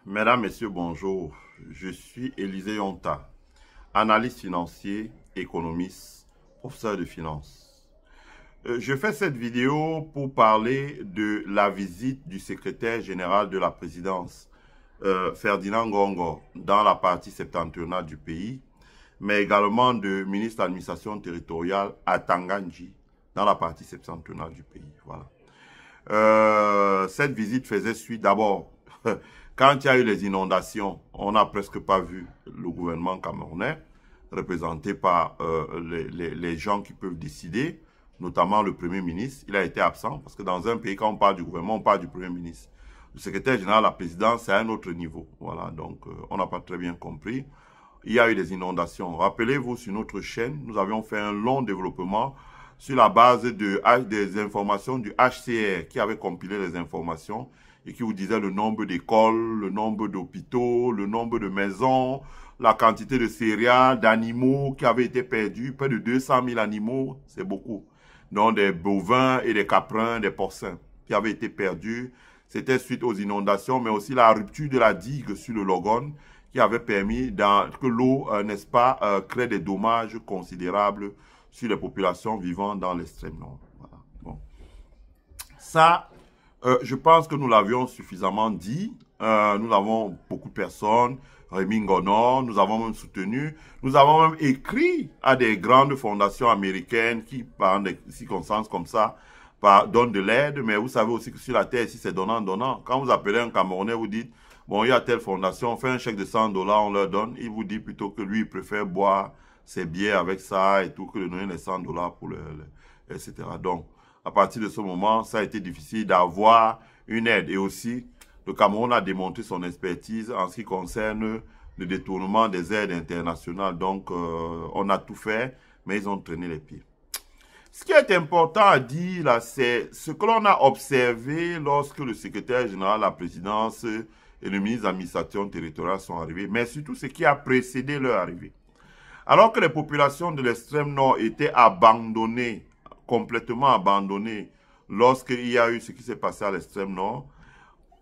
Mesdames, Messieurs, bonjour. Je suis Élisée Yonta, analyste financier, économiste, professeur de finance. Je fais cette vidéo pour parler de la visite du secrétaire général de la présidence, Ferdinand Ngongo, dans la partie septentrionale du pays, mais également de ministre de l'administration territoriale à Tangandji, dans la partie septentrionale du pays. Voilà. Cette visite faisait suite d'abord, quand il y a eu les inondations, on n'a presque pas vu le gouvernement camerounais, représenté par les gens qui peuvent décider, notamment le Premier ministre. Il a été absent, parce que dans un pays, quand on parle du gouvernement, on parle du Premier ministre. Le secrétaire général de la présidence, c'est à un autre niveau. Voilà, donc on n'a pas très bien compris. Il y a eu des inondations. Rappelez-vous, sur notre chaîne, nous avions fait un long développement sur la base des informations du HCR qui avait compilé les informations et qui vous disait le nombre d'écoles, le nombre d'hôpitaux, le nombre de maisons, la quantité de céréales, d'animaux qui avaient été perdus. Près de 200 000 animaux, c'est beaucoup. Donc des bovins et des caprins, des porcins qui avaient été perdus. C'était suite aux inondations, mais aussi la rupture de la digue sur le Logone qui avait permis que l'eau, n'est-ce pas, crée des dommages considérables sur les populations vivant dans l'extrême nord. Voilà. Bon. Ça, je pense que nous l'avions suffisamment dit. Nous avons beaucoup de personnes, Rémi Ngono, nous avons même soutenu, nous avons même écrit à des grandes fondations américaines qui, par des circonstances comme ça, donnent de l'aide, mais vous savez aussi que sur la terre, ici, c'est donnant-donnant. Quand vous appelez un Camerounais, vous dites, bon, il y a telle fondation, on fait un chèque de 100 $, on leur donne, il vous dit plutôt que lui, il préfère boire ses bières avec ça et tout, que de donner les 100 $ pour etc. Donc, à partir de ce moment, ça a été difficile d'avoir une aide. Et aussi, le Cameroun a démontré son expertise en ce qui concerne le détournement des aides internationales. Donc, on a tout fait, mais ils ont traîné les pieds. Ce qui est important à dire, là, c'est ce que l'on a observé lorsque le secrétaire général de la présidence et le ministre de l'administration territoriale sont arrivés, mais surtout ce qui a précédé leur arrivée. Alors que les populations de l'extrême nord étaient abandonnées, complètement abandonnées, lorsqu'il y a eu ce qui s'est passé à l'extrême nord,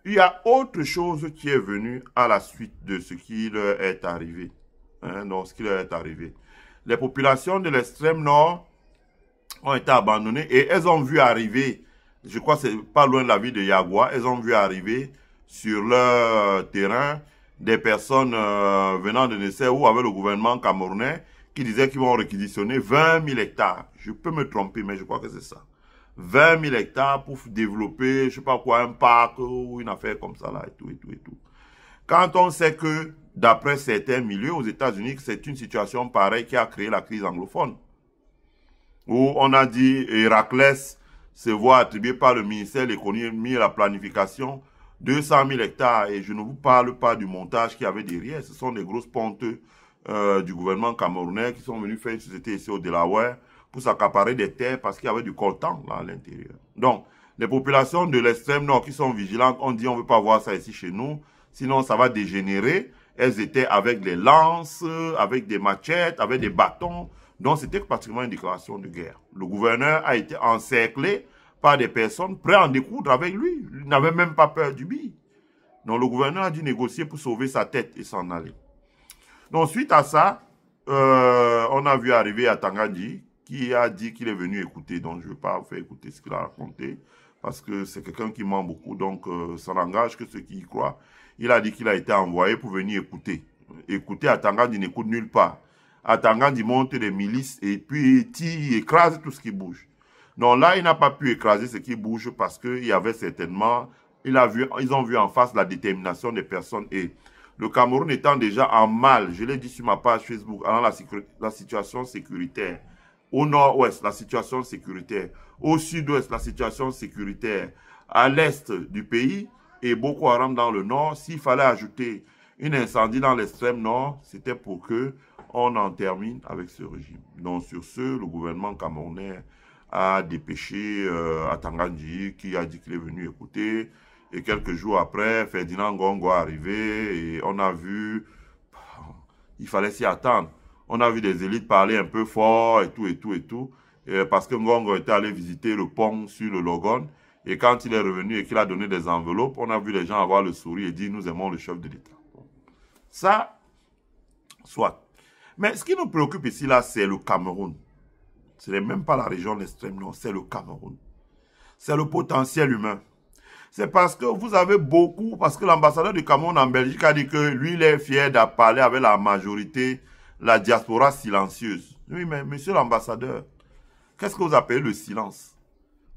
il y a autre chose qui est venue à la suite de ce qui leur est arrivé. Donc, ce qui leur est arrivé. Les populations de l'extrême nord ont été abandonnées et elles ont vu arriver, je crois que c'est pas loin de la ville de Yagua, elles ont vu arriver sur leur terrain des personnes venant de ne sais où avec le gouvernement camerounais qui disaient qu'ils vont réquisitionner 20 000 hectares. Je peux me tromper, mais je crois que c'est ça. 20 000 hectares pour développer, je sais pas quoi, un parc ou une affaire comme ça là et tout, et tout, et tout. Quand on sait que, d'après certains milieux aux États-Unis, c'est une situation pareille qui a créé la crise anglophone. Où on a dit Héraclès se voit attribué par le ministère de l'économie et de la planification 200 000 hectares. Et je ne vous parle pas du montage qu'il y avait derrière. Ce sont des grosses pontes du gouvernement camerounais qui sont venus faire une société ici au Delaware pour s'accaparer des terres parce qu'il y avait du coltan là à l'intérieur. Donc, les populations de l'extrême nord qui sont vigilantes ont dit on ne veut pas voir ça ici chez nous, sinon ça va dégénérer. Elles étaient avec des lances, avec des machettes, avec des bâtons. Donc, c'était pratiquement une déclaration de guerre. Le gouverneur a été encerclé par des personnes prêtes à en découdre avec lui. Il n'avait même pas peur du bille. Donc, le gouverneur a dû négocier pour sauver sa tête et s'en aller. Donc, suite à ça, on a vu arriver à Tangandji, qui a dit qu'il est venu écouter. Donc, je ne vais pas vous faire écouter ce qu'il a raconté, parce que c'est quelqu'un qui ment beaucoup, donc ça n'engage que ceux qui y croient. Il a dit qu'il a été envoyé pour venir écouter. Écouter à Tangandji, il n'écoute nulle part. À Tangandji, il monte des milices et puis il écrase tout ce qui bouge. Donc là, il n'a pas pu écraser ce qui bouge parce qu'il y avait certainement, ils ont vu en face la détermination des personnes. Et le Cameroun étant déjà en mal, je l'ai dit sur ma page Facebook, dans la situation sécuritaire. Au nord-ouest, la situation sécuritaire. Au sud-ouest, la situation sécuritaire. À l'est du pays et Boko Haram dans le nord, s'il fallait ajouter une incendie dans l'extrême nord, c'était pour que on en termine avec ce régime. Donc sur ce, le gouvernement camerounais a dépêché à Tangandji, qui a dit qu'il est venu écouter. Et quelques jours après, Ferdinand Ngongo est arrivé et on a vu, il fallait s'y attendre. On a vu des élites parler un peu fort et tout, parce que Ngongo était allé visiter le pont sur le Logone. Et quand il est revenu et qu'il a donné des enveloppes, on a vu les gens avoir le sourire et dire « Nous aimons le chef de l'État ». Ça, soit. Mais ce qui nous préoccupe ici, là, c'est le Cameroun. Ce n'est même pas la région de l'extrême nord, c'est le Cameroun. C'est le potentiel humain. C'est parce que vous avez beaucoup, parce que l'ambassadeur du Cameroun en Belgique a dit que lui, il est fier de parler avec la majorité, la diaspora silencieuse. Oui, mais monsieur l'ambassadeur, qu'est-ce que vous appelez le silence?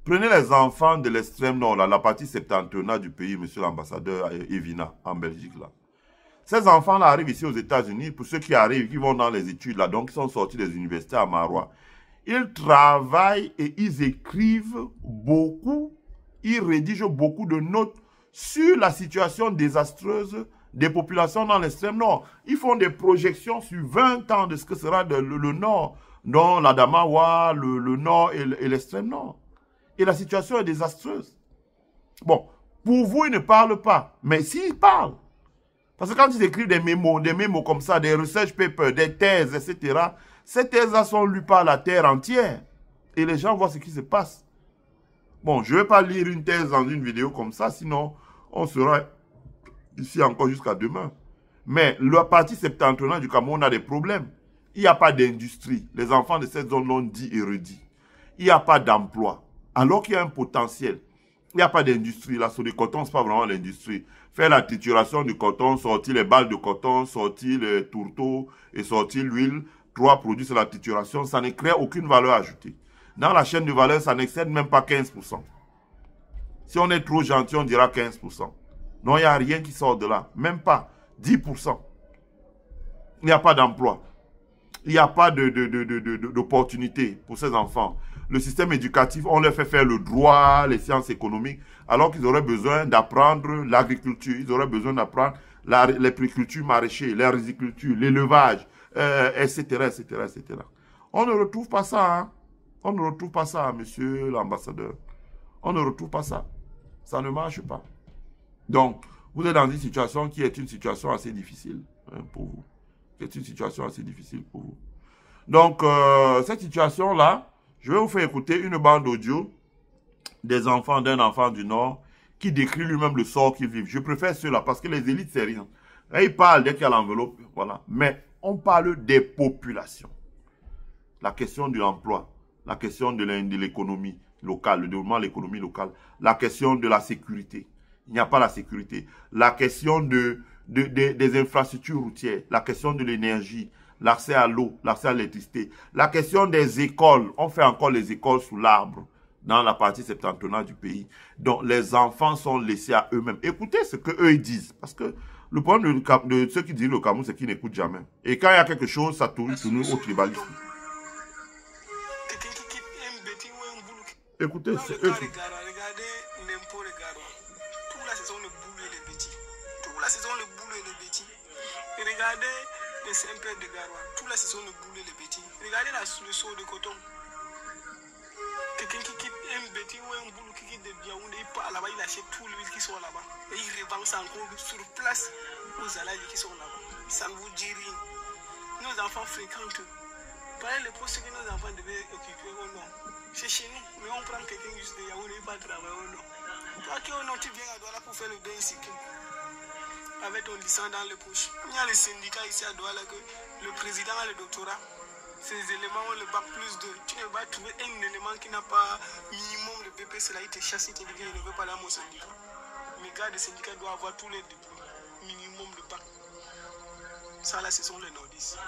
Prenez les enfants de l'extrême nord, là, la partie septentrionale du pays, monsieur l'ambassadeur Evina, en Belgique, là. Ces enfants-là arrivent ici aux États-Unis, pour ceux qui arrivent, qui vont dans les études, là, donc qui sont sortis des universités à Marois. Ils travaillent et ils écrivent beaucoup, ils rédigent beaucoup de notes sur la situation désastreuse des populations dans l'extrême nord. Ils font des projections sur 20 ans de ce que sera le nord, dans l'Adamawa, le nord et l'extrême nord. Et la situation est désastreuse. Bon, pour vous, ils ne parlent pas, mais s'ils parlent, parce que quand ils écrivent des mémos comme ça, des research papers, des thèses, etc., ces thèses-là sont lues par la terre entière. Et les gens voient ce qui se passe. Bon, je ne vais pas lire une thèse dans une vidéo comme ça, sinon on sera ici encore jusqu'à demain. Mais la partie septentrionale du Cameroun a des problèmes. Il n'y a pas d'industrie. Les enfants de cette zone l'ont dit et redit. Il n'y a pas d'emploi. Alors qu'il y a un potentiel. Il n'y a pas d'industrie. La soie de coton, ce n'est pas vraiment l'industrie. Faire la trituration du coton, sortir les balles de coton, sortir les tourteaux et sortir l'huile. 3 produits sur la trituration, ça ne crée aucune valeur ajoutée. Dans la chaîne de valeur, ça n'excède même pas 15%. Si on est trop gentil, on dira 15%. Non, il n'y a rien qui sort de là. Même pas 10%. Il n'y a pas d'emploi. Il n'y a pas d'opportunité pour ces enfants. Le système éducatif, on leur fait faire le droit, les sciences économiques, alors qu'ils auraient besoin d'apprendre l'agriculture. Ils auraient besoin d'apprendre l'agriculture maraîchère, la riziculture, l'élevage, etc., etc., etc. On ne retrouve pas ça, hein. On ne retrouve pas ça, monsieur l'ambassadeur. On ne retrouve pas ça. Ça ne marche pas. Donc, vous êtes dans une situation qui est une situation assez difficile, hein, pour vous. C'est une situation assez difficile pour vous. Donc, cette situation-là, je vais vous faire écouter une bande audio d'un enfant du Nord qui décrit lui-même le sort qu'il vit. Je préfère ceux-là parce que les élites, c'est rien. Là, ils parlent dès qu'il y a l'enveloppe, voilà. Mais on parle des populations. La question de l'emploi, la question de l'économie locale, le développement de l'économie locale, la question de la sécurité. Il n'y a pas la sécurité. La question des infrastructures routières, la question de l'énergie, l'accès à l'eau, l'accès à l'électricité, la question des écoles. On fait encore les écoles sous l'arbre dans la partie septentrionale du pays. Donc, les enfants sont laissés à eux-mêmes. Écoutez ce qu'eux disent. Parce que le problème de ceux qui disent le Cameroun, c'est qu'ils n'écoutent jamais. Et quand il y a quelque chose, ça tourne au tribalisme. Écoutez, c'est eux qui... Regardez les Saint-Père de Garoua, toute la saison de bouler les petits. Regardez le saut de coton. Quelqu'un qui quitte un petit ou un boulot qui quitte de Biaoundé, il part là-bas, il achète tout l'huile qui sont là-bas. Et il revend ça encore sur place aux alliés qui sont là-bas. Ça ne vous dit rien. Nos enfants fréquentent. Pareil, les postes que nos enfants devaient occuper ou non. C'est chez nous, mais on prend quelqu'un juste de Yaoundé, il va travailler ou non. Toi qui au non, tu viens à Douala pour faire le bain ici. Avec ton licence dans les poches. Il y a les syndicats ici à Douala que le président a le doctorat. Ces éléments ont le bac plus 2. Tu ne vas pas trouver un élément qui n'a pas minimum de BPC là, il te chasse, il te dit qu'il ne veut pas aller à mon syndicat. Mes gars de syndicat doivent avoir tous les diplômes, minimum de bac. Ça là, ce sont les nordistes.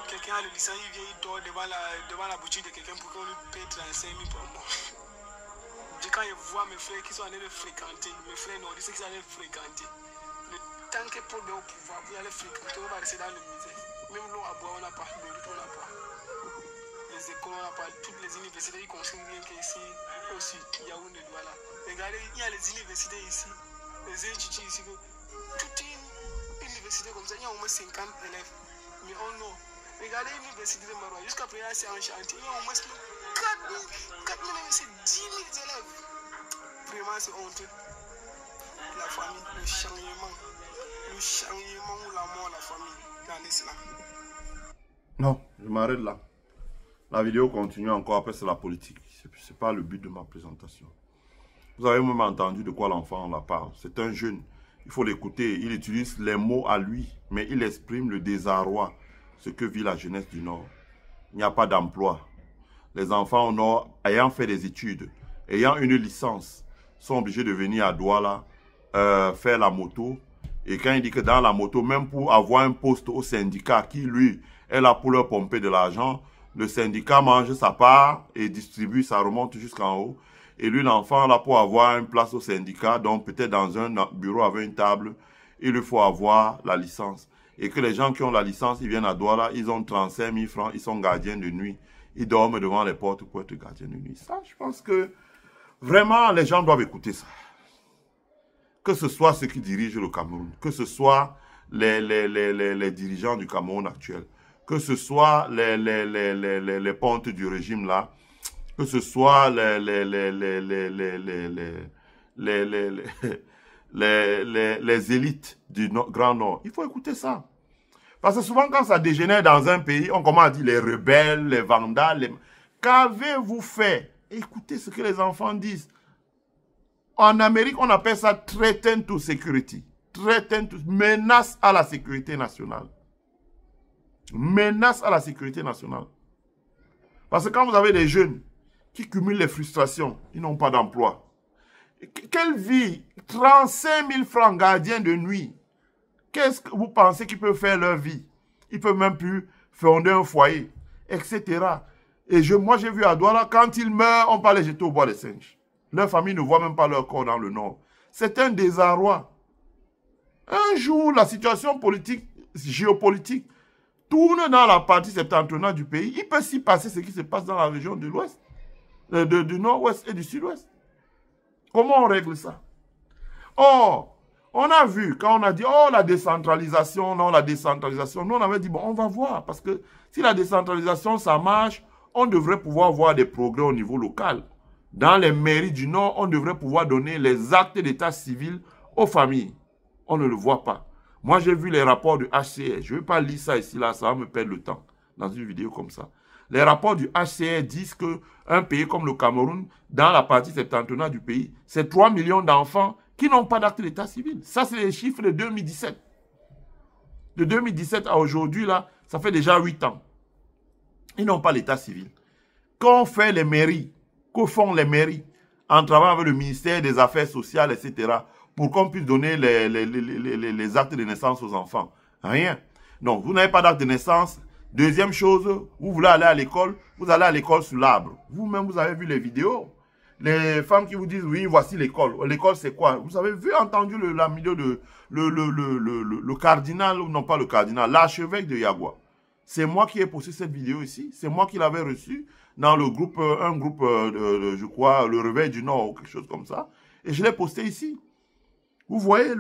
Quelqu'un a le licence, il vient, il dort devant la boutique de quelqu'un pour qu'on lui paye 35 000 par mois. Quand je vois mes frères qui sont allés le fréquenter, mes frères nordistes qui sont allés le fréquenter, le temps que pour le pouvoir, vous allez fréquenter, on va rester dans le musée. Même l'eau à boire, on n'a pas, le riz, on n'a pas. Les écoles, on n'a pas. Toutes les universités, ils construisent rien qu'ici, aussi, Yaoundé, Douala. Regardez, il y a les universités ici, les instituts ici. Toute une université comme ça, il y a au moins 50 élèves. Mais oh non. Regardez l'université de Marois, jusqu'à présent, c'est en chantier. Il y a au moins 4 000 c'est 10 000 élèves. Vraiment, c'est honteux. La famille, le changement ou la mort, la famille dans l'islam. Non, je m'arrête là. La vidéo continue encore, après c'est la politique. Ce n'est pas le but de ma présentation. Vous avez même entendu de quoi l'enfant la parle. C'est un jeune, il faut l'écouter. Il utilise les mots à lui, mais il exprime le désarroi, ce que vit la jeunesse du Nord. Il n'y a pas d'emploi. Les enfants au Nord, ayant fait des études, ayant une licence, sont obligés de venir à Douala faire la moto. Et quand il dit que dans la moto, même pour avoir un poste au syndicat qui, lui, est là pour leur pomper de l'argent, le syndicat mange sa part et distribue, ça remonte jusqu'en haut. Et lui, l'enfant, là, pour avoir une place au syndicat, donc peut-être dans un bureau avec une table, il lui faut avoir la licence. Et que les gens qui ont la licence, ils viennent à Douala, ils ont 35 000 francs, ils sont gardiens de nuit. Ils dorment devant les portes pour être gardiens de nuit. Ça, je pense que vraiment, les gens doivent écouter ça. Que ce soit ceux qui dirigent le Cameroun, que ce soit les dirigeants du Cameroun actuel, que ce soit les pontes du régime là, que ce soit les élites du Grand Nord. Il faut écouter ça. Parce que souvent, quand ça dégénère dans un pays, on commence à dire les rebelles, les vandales. Qu'avez-vous fait? Écoutez ce que les enfants disent. En Amérique, on appelle ça threaten to security. Threaten to... menace à la sécurité nationale. Menace à la sécurité nationale. Parce que quand vous avez des jeunes qui cumulent les frustrations, ils n'ont pas d'emploi. Quelle vie? 35 000 francs gardiens de nuit. Qu'est-ce que vous pensez qu'ils peuvent faire leur vie? Ils peuvent même plus fonder un foyer, etc. Et moi, j'ai vu à Douala, quand ils meurent, on peut les jeter au bois des singes. Leur famille ne voit même pas leur corps dans le Nord. C'est un désarroi. Un jour, la situation politique, géopolitique, tourne dans la partie septentrionale du pays. Il peut s'y passer ce qui se passe dans la région de l'Ouest, du Nord-Ouest et du Sud-Ouest. Comment on règle ça? Or, on a vu, quand on a dit, oh, la décentralisation, non, la décentralisation, nous, on avait dit, bon, on va voir, parce que si la décentralisation, ça marche, on devrait pouvoir voir des progrès au niveau local. Dans les mairies du Nord, on devrait pouvoir donner les actes d'état civil aux familles. On ne le voit pas. Moi, j'ai vu les rapports du HCR. Je ne vais pas lire ça ici, là, ça va me perdre le temps dans une vidéo comme ça. Les rapports du HCR disent qu'un pays comme le Cameroun, dans la partie septentrionale du pays, c'est 3 millions d'enfants qui n'ont pas d'acte d'état civil. Ça, c'est les chiffres de 2017. De 2017 à aujourd'hui, là, ça fait déjà 8 ans. Ils n'ont pas l'état civil. Quand on fait les mairies, que font les mairies en travaillant avec le ministère des Affaires sociales, etc., pour qu'on puisse donner les actes de naissance aux enfants? Rien. Donc, vous n'avez pas d'acte de naissance. Deuxième chose, vous voulez aller à l'école, vous allez à l'école sous l'arbre. Vous-même, vous avez vu les vidéos. Les femmes qui vous disent, oui, voici l'école. L'école, c'est quoi? Vous avez vu, entendu la vidéo de le cardinal, non pas le cardinal, l'archevêque de Yagua. C'est moi qui ai posté cette vidéo ici. C'est moi qui l'avais reçue dans le groupe, un groupe, je crois, le Réveil du Nord ou quelque chose comme ça. Et je l'ai posté ici. Vous voyez,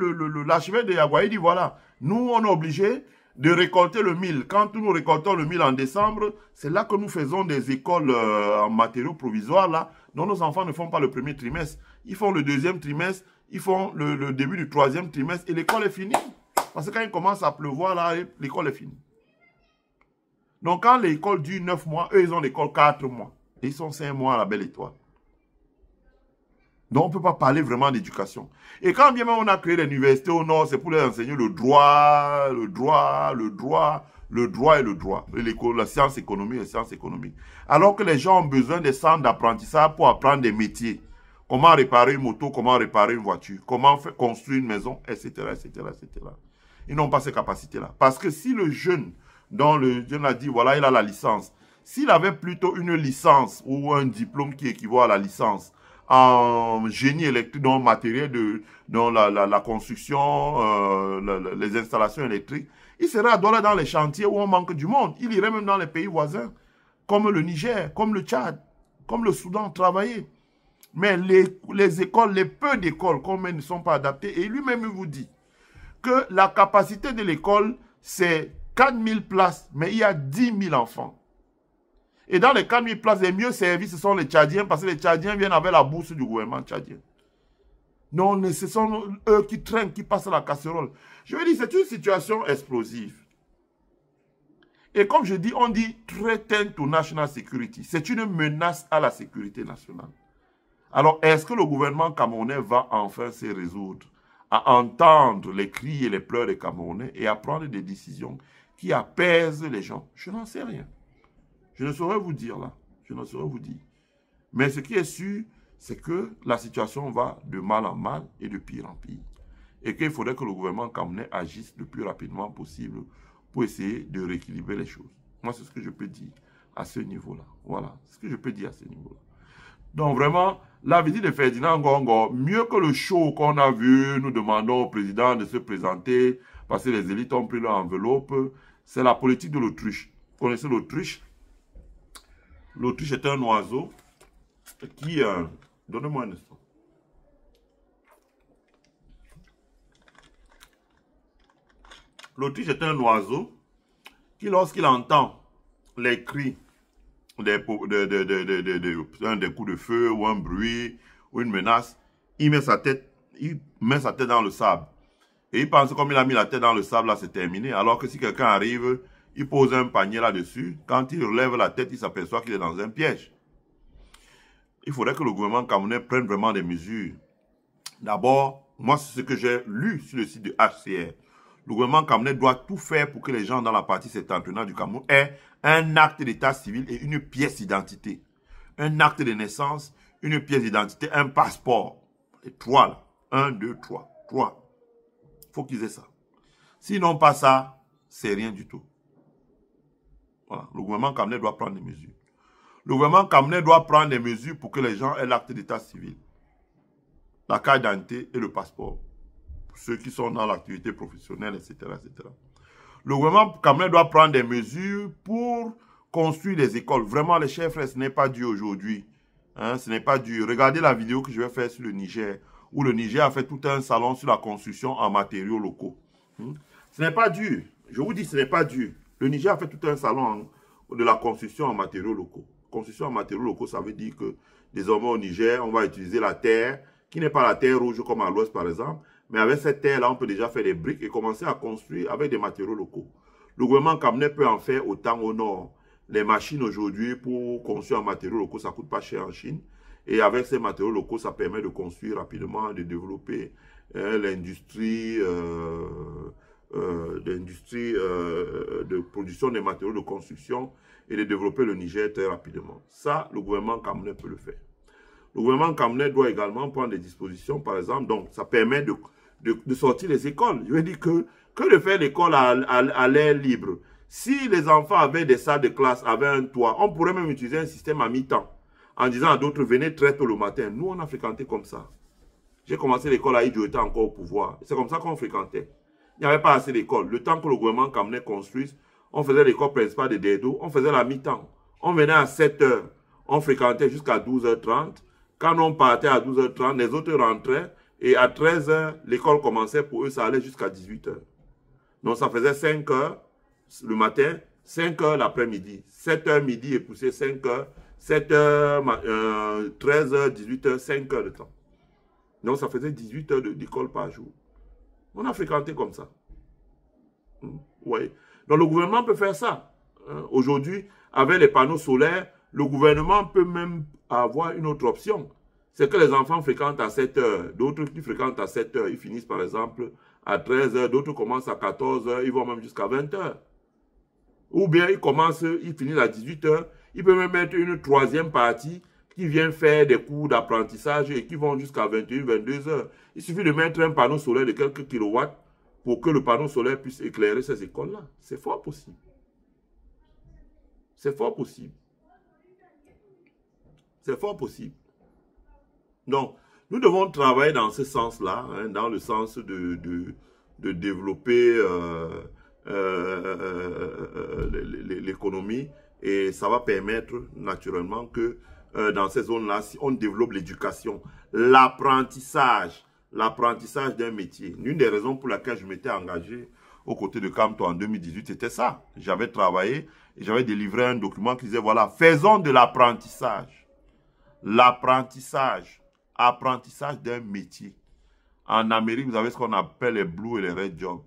l'archevêque de Yagua, il dit, voilà, nous, on est obligés de récolter le mil. Quand nous récoltons le mil en décembre, c'est là que nous faisons des écoles en matériaux provisoires, là, dont nos enfants ne font pas le premier trimestre. Ils font le deuxième trimestre, ils font le début du troisième trimestre, et l'école est finie. Parce que quand il commence à pleuvoir, là, l'école est finie. Donc, quand l'école dure 9 mois, eux, ils ont l'école 4 mois. Et ils sont 5 mois à la Belle Étoile. Donc, on ne peut pas parler vraiment d'éducation. Et quand bien même on a créé l'université au Nord, c'est pour les enseigner le droit et le droit. La science économique, les sciences économiques. Alors que les gens ont besoin des centres d'apprentissage pour apprendre des métiers. Comment réparer une moto, comment réparer une voiture, comment construire une maison, etc., etc., etc. Ils n'ont pas ces capacités-là. Parce que si le jeune, dont le jeune a dit, voilà, il a la licence, s'il avait plutôt une licence ou un diplôme qui équivaut à la licence, en génie électrique, dans le matériel, dans la construction, les installations électriques, il serait à Douala dans les chantiers où on manque du monde. Il irait même dans les pays voisins, comme le Niger, comme le Tchad, comme le Soudan, travailler. Mais les écoles, les peu d'écoles, comme elles ne sont pas adaptées, et lui-même il vous dit que la capacité de l'école, c'est 4000 places, mais il y a 10 000 enfants. Et dans les 4000 places, les mieux servis, ce sont les Tchadiens, parce que les Tchadiens viennent avec la bourse du gouvernement tchadien. Non, ce sont eux qui traînent, qui passent à la casserole. Je veux dire, c'est une situation explosive. Et comme je dis, on dit threaten to national security. C'est une menace à la sécurité nationale. Alors, est-ce que le gouvernement camerounais va enfin se résoudre à entendre les cris et les pleurs des Camerounais et à prendre des décisions qui apaisent les gens? Je n'en sais rien. Je ne saurais vous dire là. Je ne saurais vous dire. Mais ce qui est sûr, c'est que la situation va de mal en mal et de pire en pire. Et qu'il faudrait que le gouvernement camerounais agisse le plus rapidement possible pour essayer de rééquilibrer les choses. Moi, c'est ce que je peux dire à ce niveau-là. Voilà, c'est ce que je peux dire à ce niveau-là. Donc vraiment, la visite de Ferdinand Ngongo, mieux que le show qu'on a vu, nous demandons au président de se présenter parce que les élites ont pris leur enveloppe, c'est la politique de l'autruche. Vous connaissez l'autruche? L'autruche est un oiseau qui... Donnez-moi un instant. L'autruche est un oiseau qui, lorsqu'il entend les cris des coups de feu ou un bruit ou une menace, il met sa tête dans le sable. Et il pense que comme il a mis la tête dans le sable, là, c'est terminé. Alors que si quelqu'un arrive, il pose un panier là-dessus. Quand il relève la tête, il s'aperçoit qu'il est dans un piège. Il faudrait que le gouvernement camerounais prenne vraiment des mesures. D'abord, moi, c'est ce que j'ai lu sur le site de HCR. Le gouvernement camerounais doit tout faire pour que les gens dans la partie septentrionale du Cameroun aient un acte d'état civil et une pièce d'identité. Un acte de naissance, une pièce d'identité, un passeport. Et 3 là. 1, 2, 3. 3. Il faut qu'ils aient ça. S'ils n'ont pas ça, c'est rien du tout. Voilà. Le gouvernement camerounais doit prendre des mesures. Le gouvernement camerounais doit prendre des mesures pour que les gens aient l'acte d'état civil, la carte d'identité et le passeport. Pour ceux qui sont dans l'activité professionnelle, etc., etc. Le gouvernement camerounais doit prendre des mesures pour construire des écoles. Vraiment, les chers frères, ce n'est pas dur aujourd'hui. Hein, ce n'est pas dur. Regardez la vidéo que je vais faire sur le Niger, où le Niger a fait tout un salon sur la construction en matériaux locaux. Ce n'est pas dur. Je vous dis, ce n'est pas dur. Le Niger a fait tout un salon de la construction en matériaux locaux. Construction en matériaux locaux, ça veut dire que désormais au Niger, on va utiliser la terre, qui n'est pas la terre rouge comme à l'ouest par exemple, mais avec cette terre-là, on peut déjà faire des briques et commencer à construire avec des matériaux locaux. Le gouvernement camerounais peut en faire autant au nord. Les machines aujourd'hui pour construire en matériaux locaux, ça ne coûte pas cher en Chine. Et avec ces matériaux locaux, ça permet de construire rapidement, de développer l'industrie de production des matériaux de construction et de développer le Niger très rapidement. Ça, le gouvernement camerounais peut le faire. Le gouvernement camerounais doit également prendre des dispositions, par exemple, donc ça permet de sortir les écoles. Je veux dire que de faire l'école à l'air libre. Si les enfants avaient des salles de classe, avaient un toit, on pourrait même utiliser un système à mi-temps, en disant à d'autres, venez très tôt le matin. Nous, on a fréquenté comme ça. J'ai commencé l'école à Idjo, était encore au pouvoir. C'est comme ça qu'on fréquentait. Il n'y avait pas assez d'école. Le temps que le gouvernement camerounais construise, on faisait l'école principale de Dedo, on faisait la mi-temps. On venait à 7 h, on fréquentait jusqu'à 12 h 30. Quand on partait à 12 h 30, les autres rentraient et à 13 h, l'école commençait pour eux, ça allait jusqu'à 18 h. Donc ça faisait 5 h le matin, 5 h l'après-midi. 7 h midi et poussé 5 h, 7 h, 13 h, 18 h, 5 h de temps. Donc ça faisait 18 h d'école par jour. On a fréquenté comme ça. Oui. Donc le gouvernement peut faire ça. Aujourd'hui, avec les panneaux solaires, le gouvernement peut même avoir une autre option. C'est que les enfants fréquentent à 7 h. D'autres qui fréquentent à 7 h, ils finissent par exemple à 13 h. D'autres commencent à 14 h, ils vont même jusqu'à 20 h. Ou bien ils finissent à 18 h. Ils peuvent même mettre une troisième partie qui vient faire des cours d'apprentissage et qui vont jusqu'à 21, 22 h. Il suffit de mettre un panneau solaire de quelques kilowatts pour que le panneau solaire puisse éclairer ces écoles-là. C'est fort possible. C'est fort possible. C'est fort possible. Donc, nous devons travailler dans ce sens-là, hein, dans le sens de développer l'économie, et ça va permettre naturellement que dans ces zones-là, si on développe l'éducation, l'apprentissage d'un métier. L'une des raisons pour laquelle je m'étais engagé aux côtés de Camto en 2018, c'était ça. J'avais travaillé et j'avais délivré un document qui disait, voilà, faisons de l'apprentissage. L'apprentissage d'un métier. En Amérique, vous avez ce qu'on appelle les blue et les red jobs.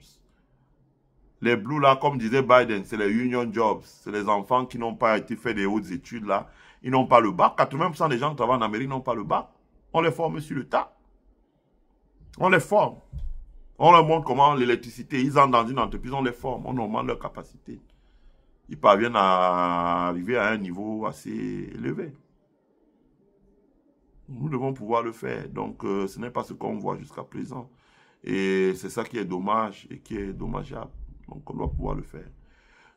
Les Blues, là, comme disait Biden, c'est les union jobs. C'est les enfants qui n'ont pas été fait des hautes études, là. Ils n'ont pas le bac. 80% des gens qui travaillent en Amérique n'ont pas le bac. On les forme sur le tas. On les forme. On leur montre comment l'électricité, ils entrent dans une entreprise, on les forme, on augmente leur capacité. Ils parviennent à arriver à un niveau assez élevé. Nous devons pouvoir le faire. Donc, ce n'est pas ce qu'on voit jusqu'à présent. Et c'est ça qui est dommage et qui est dommageable. Donc, on doit pouvoir le faire.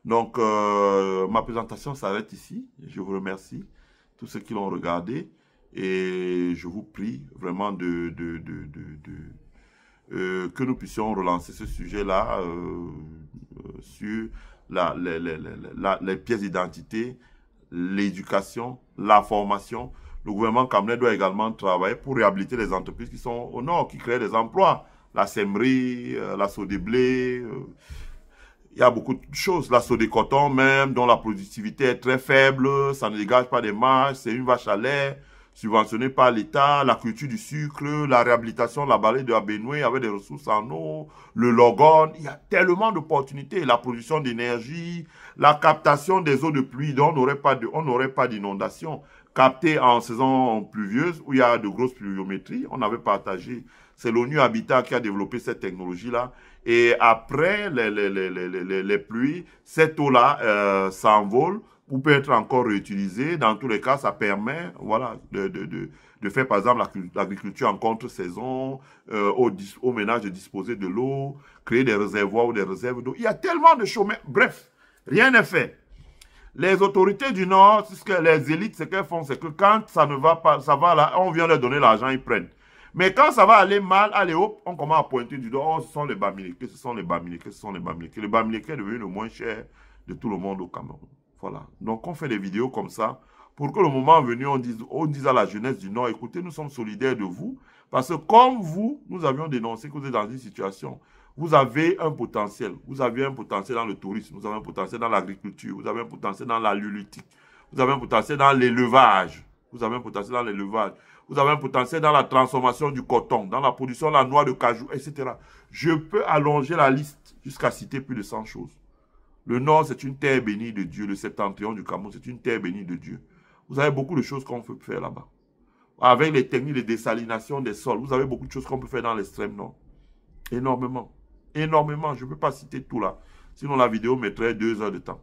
Donc, ma présentation s'arrête ici. Je vous remercie, tous ceux qui l'ont regardé. Et je vous prie vraiment que nous puissions relancer ce sujet-là sur les pièces d'identité, l'éducation, la formation. Le gouvernement camerounais doit également travailler pour réhabiliter les entreprises qui sont au nord, qui créent des emplois. La Semerie, la Sodéblé, il y a beaucoup de choses. La Sodécoton même, dont la productivité est très faible, ça ne dégage pas des marges, c'est une vache à lait, subventionnée par l'État, la culture du sucre, la réhabilitation de la vallée de Abenoué avec des ressources en eau, le Logone, il y a tellement d'opportunités, la production d'énergie, la captation des eaux de pluie, dont on n'aurait pas d'inondation, captée en saison pluvieuse, où il y a de grosses pluviométries, on avait partagé, c'est l'ONU Habitat qui a développé cette technologie-là, et après les pluies, cette eau-là s'envole, ou peut être encore réutilisé. Dans tous les cas, ça permet, voilà, de faire, par exemple, l'agriculture en contre-saison, aux ménages de disposer de l'eau, créer des réservoirs ou des réserves d'eau. Il y a tellement de choses, mais bref, rien n'est fait. Les autorités du Nord, les élites, ce qu'elles font, c'est que quand ça ne va pas, ça va là, on vient leur donner l'argent, ils prennent. Mais quand ça va aller mal, allez hop, on commence à pointer du doigt, oh, ce sont les Bamileke, ce sont les Bamileke, ce sont les Bamileke. Le Bamileke est devenu le moins cher de tout le monde au Cameroun. Voilà. Donc, on fait des vidéos comme ça pour que le moment venu, on dise à la jeunesse du Nord, écoutez, nous sommes solidaires de vous. Parce que comme vous, nous avions dénoncé que vous êtes dans une situation, vous avez un potentiel. Vous avez un potentiel dans le tourisme, vous avez un potentiel dans l'agriculture, vous avez un potentiel dans la lulitique, vous avez un potentiel dans l'élevage, vous avez un potentiel dans l'élevage, vous avez un potentiel dans la transformation du coton, dans la production de la noix de cajou, etc. Je peux allonger la liste jusqu'à citer plus de 100 choses. Le Nord, c'est une terre bénie de Dieu. Le septentrion du Cameroun, c'est une terre bénie de Dieu. Vous avez beaucoup de choses qu'on peut faire là-bas. Avec les techniques de désalination des sols, vous avez beaucoup de choses qu'on peut faire dans l'extrême Nord. Énormément. Énormément. Je ne peux pas citer tout là. Sinon, la vidéo mettrait 2 heures de temps.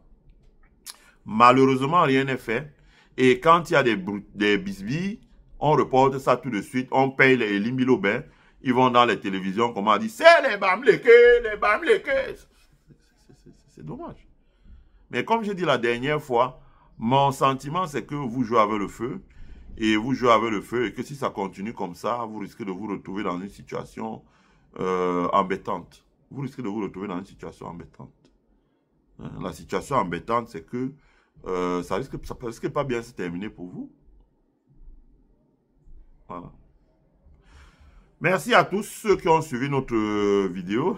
Malheureusement, rien n'est fait. Et quand il y a des bisbilles, on reporte ça tout de suite. On paye les Limbilobin. Ils vont dans les télévisions, comment on dit, c'est les Bamileke, les Bamileke. C'est dommage. Mais comme j'ai dit la dernière fois, mon sentiment, c'est que vous jouez avec le feu. Et vous jouez avec le feu. Et que si ça continue comme ça, vous risquez de vous retrouver dans une situation embêtante. Vous risquez de vous retrouver dans une situation embêtante. La situation embêtante, c'est que ça risque pas bien se terminer pour vous. Voilà. Merci à tous ceux qui ont suivi notre vidéo.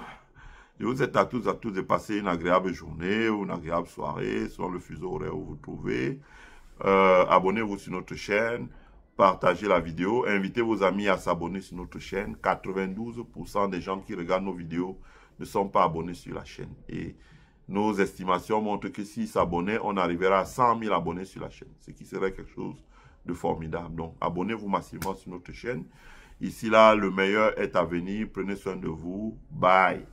Je vous souhaite à tous de passer une agréable journée ou une agréable soirée, selon le fuseau horaire où vous vous trouvez. Abonnez-vous sur notre chaîne, partagez la vidéo, invitez vos amis à s'abonner sur notre chaîne. 92% des gens qui regardent nos vidéos ne sont pas abonnés sur la chaîne. Et nos estimations montrent que s'ils s'abonnaient, on arrivera à 100 000 abonnés sur la chaîne, ce qui serait quelque chose de formidable. Donc, abonnez-vous massivement sur notre chaîne. Ici, là, le meilleur est à venir. Prenez soin de vous. Bye.